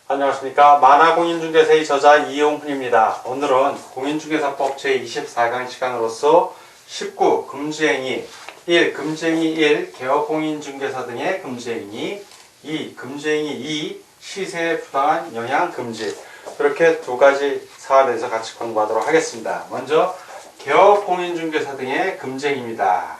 안녕하십니까. 만화공인중개사의 저자 이용훈입니다. 오늘은 공인중개사법 제24강 시간으로서 19. 금지행위 1. 금지행위 1. 개업공인중개사 등의 금지행위 2. 금지행위 2. 시세에 부당한 영향 금지. 이렇게 두 가지 사안에 대해서 같이 공부하도록 하겠습니다. 먼저 개업공인중개사 등의 금지행위입니다.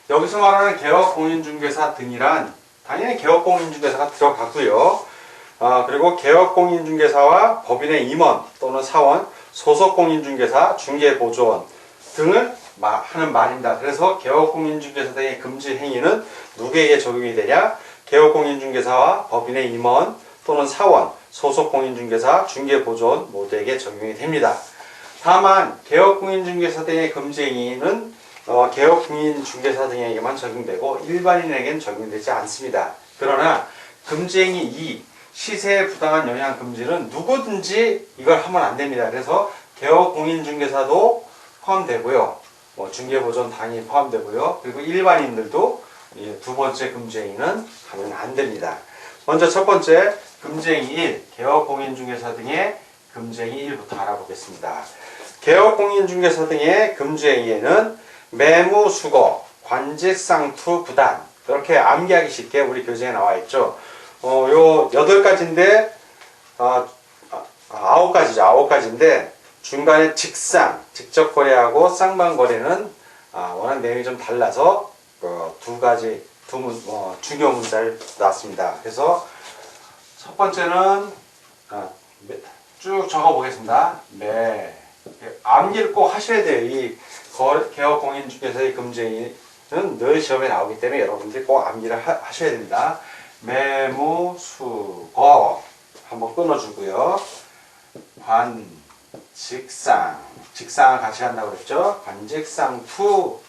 여기서 말하는 개업공인중개사 등이란 당연히 개업공인중개사가 들어가고요. 그리고 개업공인중개사와 법인의 임원 또는 사원, 소속공인중개사, 중개보조원 등을 하는 말입니다. 그래서 개업공인중개사 등의 금지 행위는 누구에게 적용이 되냐? 개업공인중개사와 법인의 임원 또는 사원, 소속공인중개사, 중개보조원 모두에게 적용이 됩니다. 다만 개업공인중개사 등의 금지 행위는 개업공인중개사 등에게만 적용되고 일반인에게는 적용되지 않습니다. 그러나 금지행위 2, 시세에 부당한 영향 금지는 누구든지 이걸 하면 안 됩니다. 그래서 개업공인중개사도 포함되고요. 중개보조원 당연히 포함되고요. 그리고 일반인들도 두 번째 금지행위는 하면 안 됩니다. 먼저 첫 번째 금지행위 1, 개업공인중개사 등의 금지행위 1부터 알아보겠습니다. 개업공인중개사 등의 금지행위에는 매무수거, 관직상투, 부단 이렇게 암기하기 쉽게 우리 교재에 나와 있죠. 요 8가지인데 9가지인데 중간에 직상, 직접 거래하고 쌍방 거래는 워낙 내용이 좀 달라서 두 가지 중요 문자를 놨습니다. 그래서 첫 번째는 쭉 적어 보겠습니다. 암기를 꼭 하셔야 돼요. 이 개업공인중개사의 금지행위는 늘 시험에 나오기 때문에 여러분들이 꼭 암기를 하셔야 됩니다. 매무수거 한번 끊어주고요. 관직상, 직상을 같이 한다고 그랬죠. 관직상투,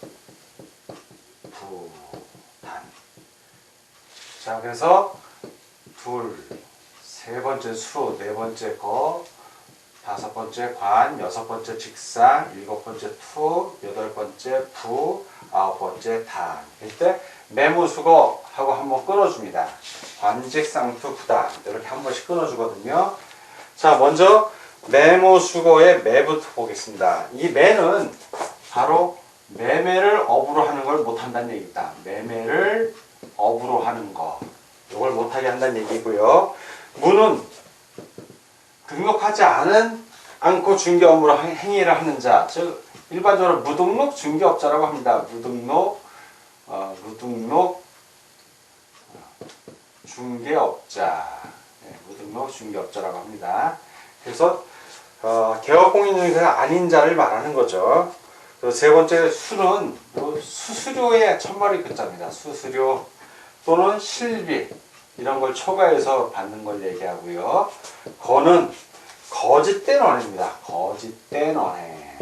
부단. 자, 그래서 둘, 세 번째 수, 네 번째 거, 다섯 번째 관, 여섯 번째 직상, 일곱 번째 투, 여덟 번째 부, 아홉 번째 단. 이때 매무수거 하고 한번 끊어줍니다. 관직상투, 부단 이렇게 한 번씩 끊어주거든요. 자, 먼저 매무수거의 매부터 보겠습니다. 이 매는 바로 매매를 업으로 하는 걸 못한다는 얘기입니다. 매매를 업으로 하는 거, 이걸 못하게 한다는 얘기고요. 무는 등록하지 않고 중개 업무로 행위를 하는 자, 즉 일반적으로 무등록 중개업자라고 합니다. 무등록 중개업자, 무등록 중개업자라고 합니다. 그래서 개업공인중개사가 아닌 자를 말하는 거죠. 그리고 세 번째 수는 수수료의 첫머리 글자입니다. 수수료 또는 실비 이런 걸 초과해서 받는 걸 얘기하고요. 거는 거짓된 언해입니다. 거짓된 언해.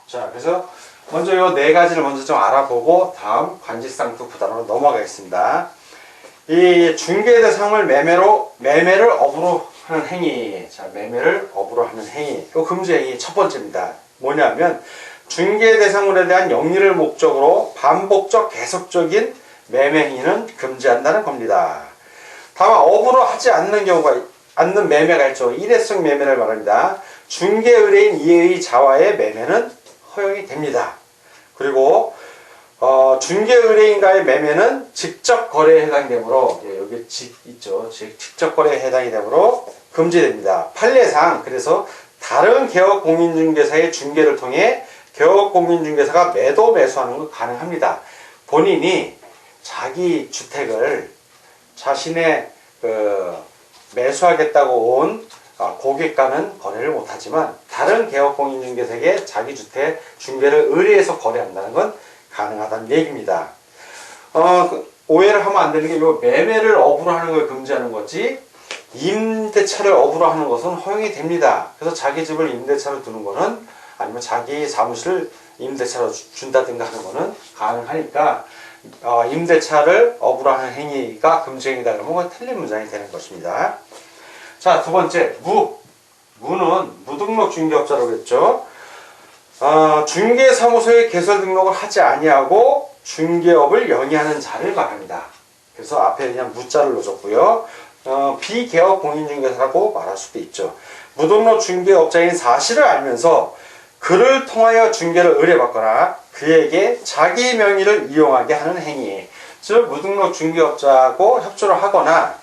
자, 그래서 먼저 요 네 가지를 먼저 좀 알아보고 다음 관직상투 부단으로 넘어가겠습니다. 이 중개 대상을 매매를 업으로 하는 행위. 자, 매매를 업으로 하는 행위. 요 금지 행위 첫 번째입니다. 뭐냐면 중개 대상물에 대한 영리를 목적으로 반복적 계속적인 매매 행위는 금지한다는 겁니다. 다만 업으로 하지 않는 매매가 있죠. 일회성 매매를 말합니다. 중개 의뢰인 이의 자와의 매매는 허용이 됩니다. 그리고 중개 의뢰인과의 매매는 직접 거래에 해당이 되므로 여기 있죠. 직접 거래에 해당이 되므로 금지됩니다. 판례상 그래서 다른 개업공인중개사의 중개를 통해 개업공인중개사가 매도매수하는 건 가능합니다. 본인이 자기 주택을 자신의 매수하겠다고 온 고객과는 거래를 못하지만 다른 개업공인중개사에게 자기 주택 중개를 의뢰해서 거래한다는 건 가능하다는 얘기입니다. 오해를 하면 안 되는 게 요 매매를 업으로 하는 걸 금지하는 거지 임대차를 업으로 하는 것은 허용이 됩니다. 그래서 자기 집을 임대차로 두는 거는 아니면 자기 사무실을 임대차로 준다든가 하는 거는 가능하니까 임대차를 업으로 하는 행위가 금지행위다 그러면 그건 틀린 문장이 되는 것입니다. 자, 두 번째 무는 무등록 중개업자라고 했죠. 중개사무소에 개설 등록을 하지 아니하고 중개업을 영위하는 자를 말합니다. 그래서 앞에 그냥 무자를 넣어줬고요. 비개업 공인중개사라고 말할 수도 있죠. 무등록 중개업자인 사실을 알면서 그를 통하여 중개를 의뢰받거나 그에게 자기 명의를 이용하게 하는 행위. 즉 무등록 중개업자하고 협조를 하거나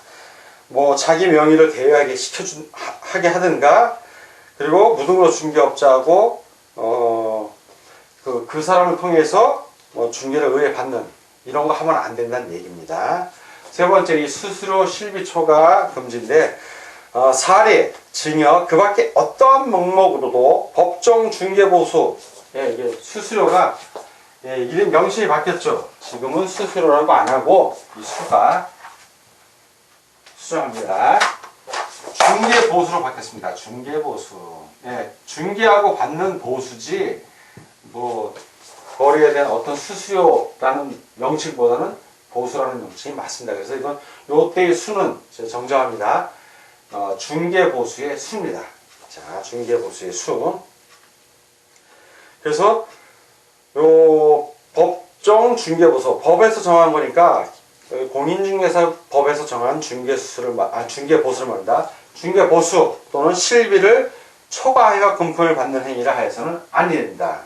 뭐 자기 명의를 대여하게 하게 하든가, 그리고 무등록 중개업자하고 그 사람을 통해서 뭐 중개를 의뢰받는 이런 거 하면 안 된다는 얘기입니다. 세 번째, 이 수수료 실비 초과 금지인데 사례, 증여, 그 밖에 어떠한 명목으로도 법정 중개보수, 이게 수수료가 이름 명칭이 바뀌었죠. 지금은 수수료라고 안 하고 이 수가 수정합니다. 중개보수로 바뀌었습니다. 중개보수. 중개하고 받는 보수지 뭐 거래에 대한 어떤 수수료라는 명칭보다는 보수라는 명칭이 맞습니다. 그래서 이건 요때의 수는 제가 정정합니다. 중개보수의 수입니다. 자, 중개보수의 수. 그래서 요 법정 중개보수, 법에서 정한 거니까 공인중개사 법에서 정한 중개보수를 말한다. 중개보수 또는 실비를 초과하여 금품을 받는 행위를 하여서는 아니 됩니다.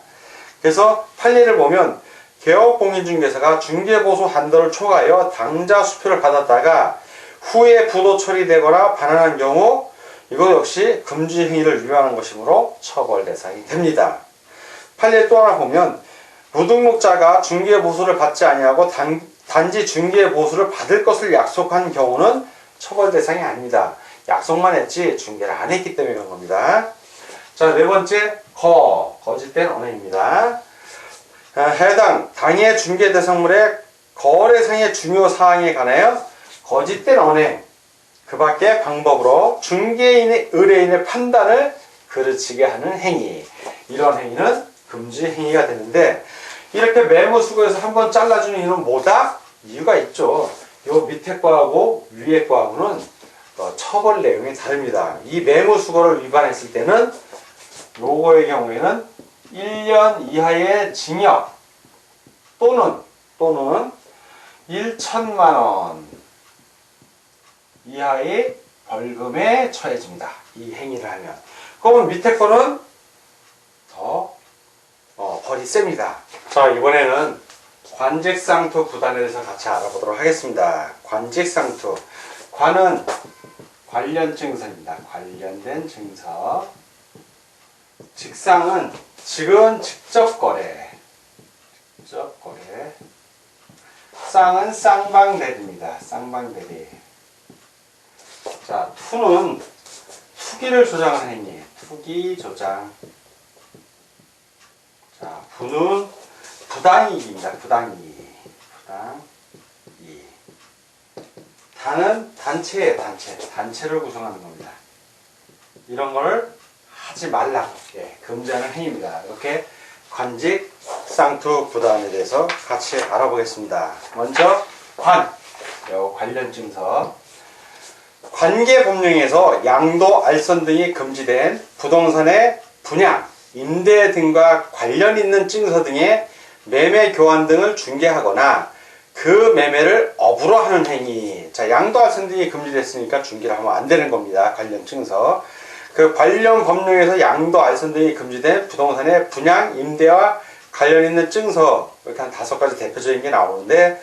그래서 판례를 보면 개업공인중개사가 중개보수 한도를 초과하여 당자 수표를 받았다가 후에 부도 처리되거나 반환한 경우 이것 역시 금지 행위를 위반한 것이므로 처벌 대상이 됩니다. 판례 또 하나 보면 무등록자가 중개보수를 받지 아니하고 단지 중개보수를 받을 것을 약속한 경우는 처벌 대상이 아닙니다. 약속만 했지 중개를 안 했기 때문에 그런 겁니다. 자, 네 번째, 거짓된 언행입니다. 해당 당해 중개 대상물의 거래상의 중요 사항에 관하여 거짓된 언행, 그 밖의 방법으로 중개인의 의뢰인의 판단을 그르치게 하는 행위, 이런 행위는 금지 행위가 되는데, 이렇게 매무수거에서 한번 잘라주는 이유는 뭐다? 이유가 있죠. 요 밑에 거하고 위에 거하고는 처벌 내용이 다릅니다. 이 매무수거를 위반했을 때는 요거의 경우에는 1년 이하의 징역 또는 1천만 원 이하의 벌금에 처해집니다. 이 행위를 하면. 그러면 밑에 거는 더 벌이 셉니다. 자, 이번에는 관직상투 부단에 대해서 같이 알아보도록 하겠습니다. 관직상투. 관은 관련 증서입니다. 관련된 증서. 직상은 직접 거래. 쌍은 쌍방대리입니다. 쌍방대리. 자, 투는 투기를 조장하는 행위. 투기 조장. 자, 부는 부당이익입니다. 부당이익. 단은 단체를 구성하는 겁니다. 이런 걸 하지 말라고 금지하는 행위입니다. 이렇게 관직, 쌍투, 부단에 대해서 같이 알아보겠습니다. 먼저 관련 증서. 관계법령에서 양도, 알선 등이 금지된 부동산의 분양, 임대 등과 관련 있는 증서 등의 매매 교환 등을 중개하거나 그 매매를 업으로 하는 행위. 자, 양도, 알선 등이 금지됐으니까 중개를 하면 안 되는 겁니다. 관련 증서. 그 관련 법령에서 양도, 알선 등이 금지된 부동산의 분양, 임대와 관련 있는 증서, 이렇게 한 5가지 대표적인 게 나오는데,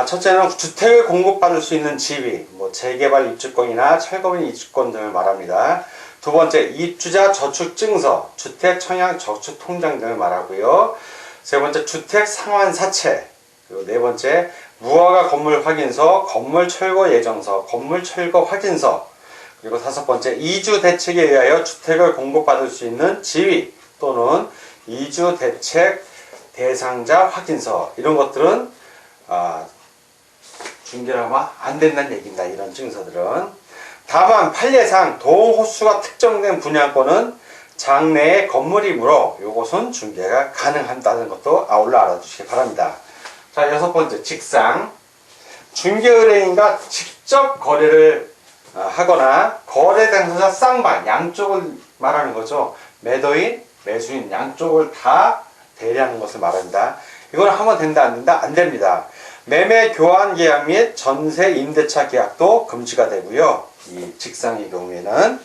첫째는 주택을 공급받을 수 있는 지위, 뭐 재개발 입주권이나 철거민 입주권 등을 말합니다. 두 번째, 입주자 저축 증서, 주택 청약 저축 통장 등을 말하고요. 세 번째, 주택 상환 사채. 그리고 네 번째, 무허가 건물 확인서, 건물 철거 예정서, 건물 철거 확인서. 그리고 다섯 번째, 이주 대책에 의하여 주택을 공급받을 수 있는 지위 또는 이주 대책 대상자 확인서. 이런 것들은 중개를 하면 안 된다는 얘기입니다. 이런 증서들은. 다만 판례상 동호수가 특정된 분양권은 장내의 건물이므로 이것은 중개가 가능하다는 것도 아울러 알아두시기 바랍니다. 자, 여섯 번째, 직상. 중개 의뢰인과 직접 거래를 하거나 거래 당사자 쌍방, 양쪽을 말하는 거죠. 매도인, 매수인 양쪽을 다 대리하는 것을 말합니다. 이걸 하면 된다 안 된다? 안 됩니다. 매매 교환 계약 및 전세 임대차 계약도 금지가 되고요. 이 직상의 경우에는.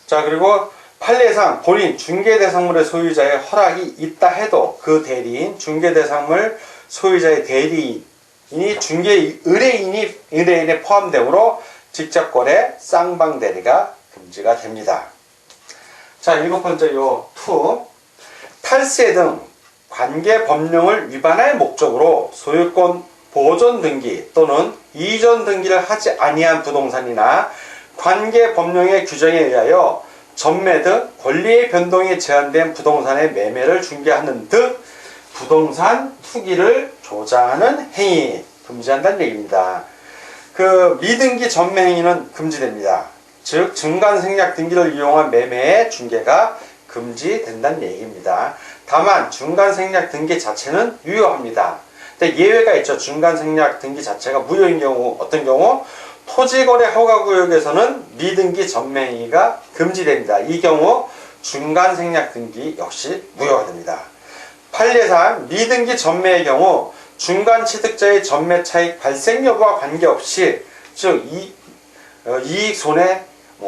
자, 그리고 판례상 본인 중개대상물의 소유자의 허락이 있다 해도 그 대리인 중개대상물 소유자의 대리인이 중개 의뢰인에 포함되므로 직접거래 쌍방대리가 금지가 됩니다. 자, 7번째 요 투. 탈세 등 관계 법령을 위반할 목적으로 소유권 보존 등기 또는 이전 등기를 하지 아니한 부동산이나 관계 법령의 규정에 의하여 전매 등 권리의 변동이 제한된 부동산의 매매를 중개하는 등 부동산 투기를 조장하는 행위 금지한다는 얘기입니다. 그 미등기 전매 행위는 금지됩니다. 즉 중간생략 등기를 이용한 매매의 중개가 금지된다는 얘기입니다. 다만 중간생략 등기 자체는 유효합니다. 근데 예외가 있죠. 중간생략 등기 자체가 무효인 경우 어떤 경우? 토지거래 허가구역에서는 미등기 전매행위가 금지됩니다. 이 경우 중간생략 등기 역시 무효가 됩니다. 판례상 미등기 전매의 경우 중간취득자의 전매 차익 발생 여부와 관계없이 즉 이익 손해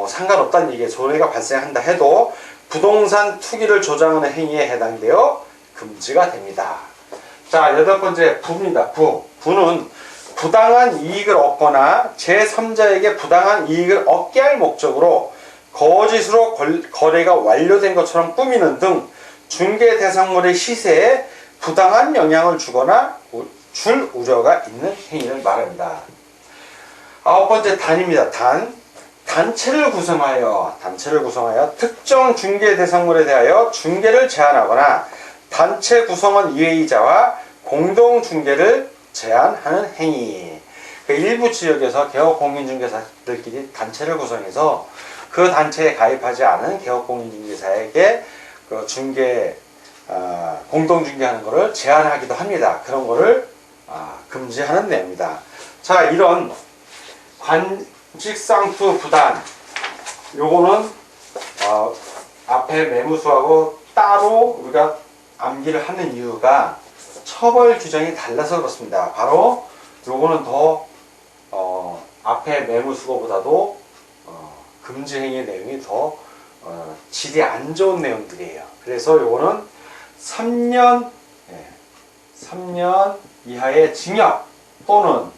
상관없다는 얘기에 손해가 발생한다 해도 부동산 투기를 조장하는 행위에 해당되어 금지가 됩니다. 자, 8번째 부입니다. 부는 부당한 이익을 얻거나 제3자에게 부당한 이익을 얻게 할 목적으로 거짓으로 거래가 완료된 것처럼 꾸미는 등 중개 대상물의 시세에 부당한 영향을 주거나 줄 우려가 있는 행위를 말합니다. 9번째 단입니다. 단체를 구성하여 특정 중개 대상물에 대하여 중개를 제한하거나 단체 구성원 이외이자와 공동 중개를 제한하는 행위. 일부 지역에서 개업공인중개사들끼리 단체를 구성해서 그 단체에 가입하지 않은 개업공인중개사에게 그 중개 공동 중개하는 것을 제한하기도 합니다. 그런 것을 금지하는 내용입니다. 자, 이런 관직상투 부단 요거는 앞에 매무수하고 따로 우리가 암기를 하는 이유가 처벌 규정이 달라서 그렇습니다. 바로 요거는 더 앞에 매무수거보다도 금지 행위의 내용이 더 질이 안 좋은 내용들이에요. 그래서 요거는 3년 이하의 징역 또는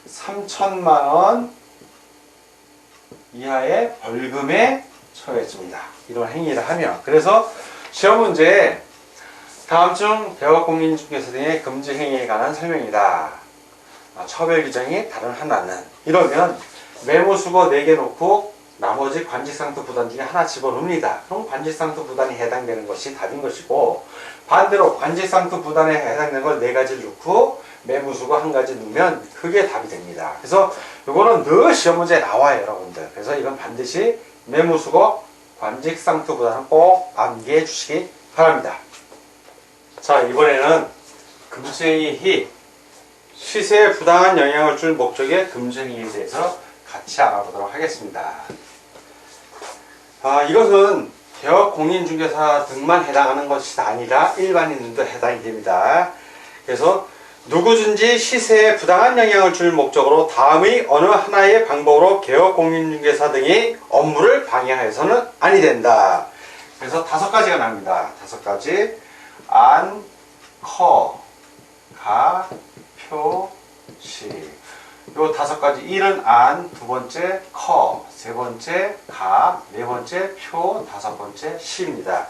3천만 원 이하의 벌금에 처해집니다. 이런 행위를 하면. 그래서 시험 문제에 다음중 개업공인중개사 등의 금지 행위에 관한 설명이다. 처벌 규정이 다른 하나는 이러면 매무수거 4개 놓고 나머지 관직상투 부단 중에 하나 집어넣습니다. 그럼 관직상투 부단이 해당되는 것이 답인 것이고, 반대로 관직상투 부단에 해당되는 걸 4가지를 넣고 매무수거 1가지 넣으면 그게 답이 됩니다. 그래서 이거는 늘 시험 문제에 나와요, 여러분들. 그래서 이건 반드시 매무수거 관직상투 부단은 꼭 암기해 주시기 바랍니다. 자, 이번에는 금지행위 시세에 부당한 영향을 줄 목적의 금지행위에 대해서 같이 알아보도록 하겠습니다. 이것은 개업공인중개사 등만 해당하는 것이 아니라 일반인들도 해당이 됩니다. 그래서 누구든지 시세에 부당한 영향을 줄 목적으로 다음의 어느 하나의 방법으로 개업공인중개사 등이 업무를 방해하여서는 아니 된다. 그래서 5가지가 나옵니다. 5가지. 안, 커, 가, 표, 시. 요 5가지. 1은 안, 2번째 커, 3번째 가, 4번째 표, 5번째 시입니다.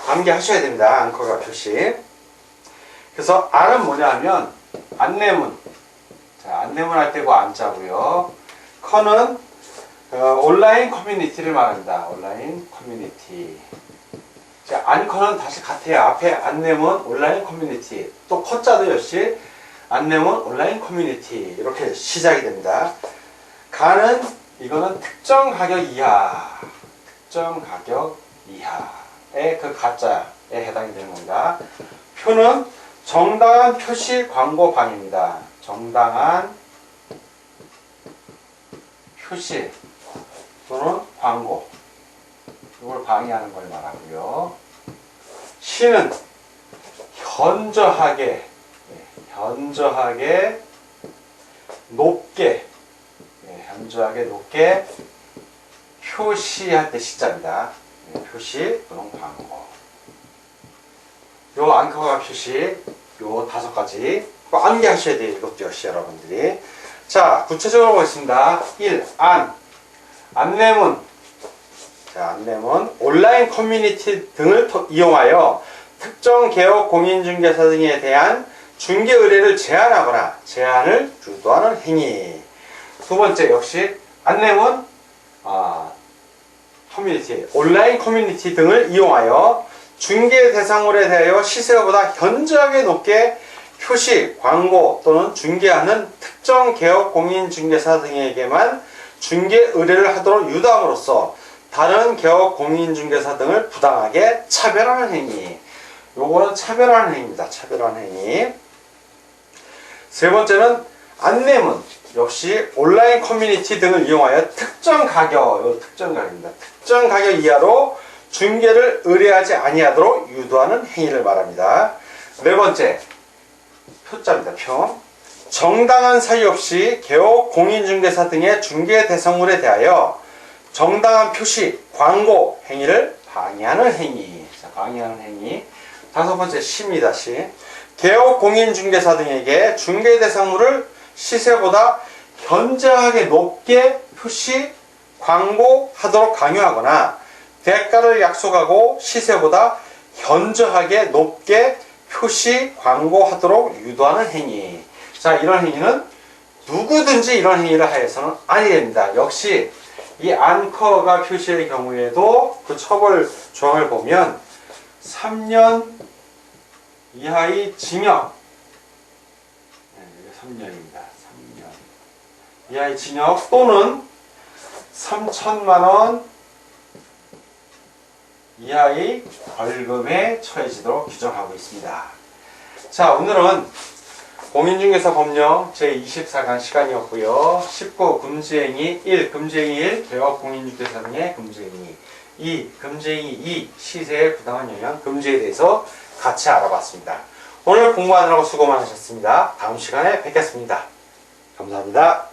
암기하셔야 됩니다. 안, 커, 가, 표, 시. 그래서 안은 뭐냐 하면 안내문. 자, 안내문 할 때고 안자고요. 커는 온라인 커뮤니티를 말합니다. 온라인 커뮤니티. 자, 안커는 다시 같아요. 앞에 안내문 온라인 커뮤니티. 또 커자도 역시 안내문 온라인 커뮤니티. 이렇게 시작이 됩니다. 가는 이거는 특정 가격 이하. 특정 가격 이하의 그 가짜에 해당이 되는 겁니다. 표는 정당한 표시 광고 방입니다. 정당한 표시 또는 광고. 이걸 방해하는 걸 말하고요. 시는 현저하게 높게 현저하게 높게 표시할 때 시자입니다. 표시 또는 광고. 요 앙커가 표시 요 5가지 꼭 암기하셔야 돼요. 이것도 역시 여러분들이. 자, 구체적으로 보겠습니다. 1. 안내문. 자, 안내문. 온라인 커뮤니티 등을 이용하여 특정 개업 공인중개사 등에 대한 중개 의뢰를 제한하거나 제한을 유도하는 행위. 두 번째 역시 안내문, 커뮤니티, 온라인 커뮤니티 등을 이용하여 중개 대상물에 대하여 시세보다 현저하게 높게 표시, 광고 또는 중개하는 특정 개업 공인중개사 등에게만 중개 의뢰를 하도록 유도함으로써 다른 개업 공인중개사 등을 부당하게 차별하는 행위. 요거는 차별하는 행위입니다. 차별하는 행위. 세 번째는 안내문. 역시 온라인 커뮤니티 등을 이용하여 특정 가격, 특정 가격입니다. 특정 가격 이하로 중개를 의뢰하지 아니하도록 유도하는 행위를 말합니다. 네 번째, 표자입니다. 표. 정당한 사유 없이 개업 공인중개사 등의 중개 대상물에 대하여 정당한 표시, 광고 행위를 방해하는 행위. 자, 방해하는 행위. 다섯 번째, 시입니다. 시. 개업 공인중개사 등에게 중개 대상물을 시세보다 현저하게 높게 표시, 광고하도록 강요하거나 대가를 약속하고 시세보다 현저하게 높게 표시, 광고하도록 유도하는 행위. 자, 이런 행위는 누구든지 이런 행위를 하여서는 아니 됩니다. 역시 이 앙커가 표시의 경우에도 그 처벌 조항을 보면 3년 이하의 징역, 3년입니다. 3년 이하의 징역 또는 3천만 원 이하의 벌금에 처해지도록 규정하고 있습니다. 자, 오늘은 공인중개사 법령 제24강 시간이었고요. 19 금지행위 1, 금지행위 1, 개업 공인중개사 등의 금지행위 2, 금지행위 2, 시세의 부당한 영향 금지에 대해서 같이 알아봤습니다. 오늘 공부하느라고 수고 많으셨습니다. 다음 시간에 뵙겠습니다. 감사합니다.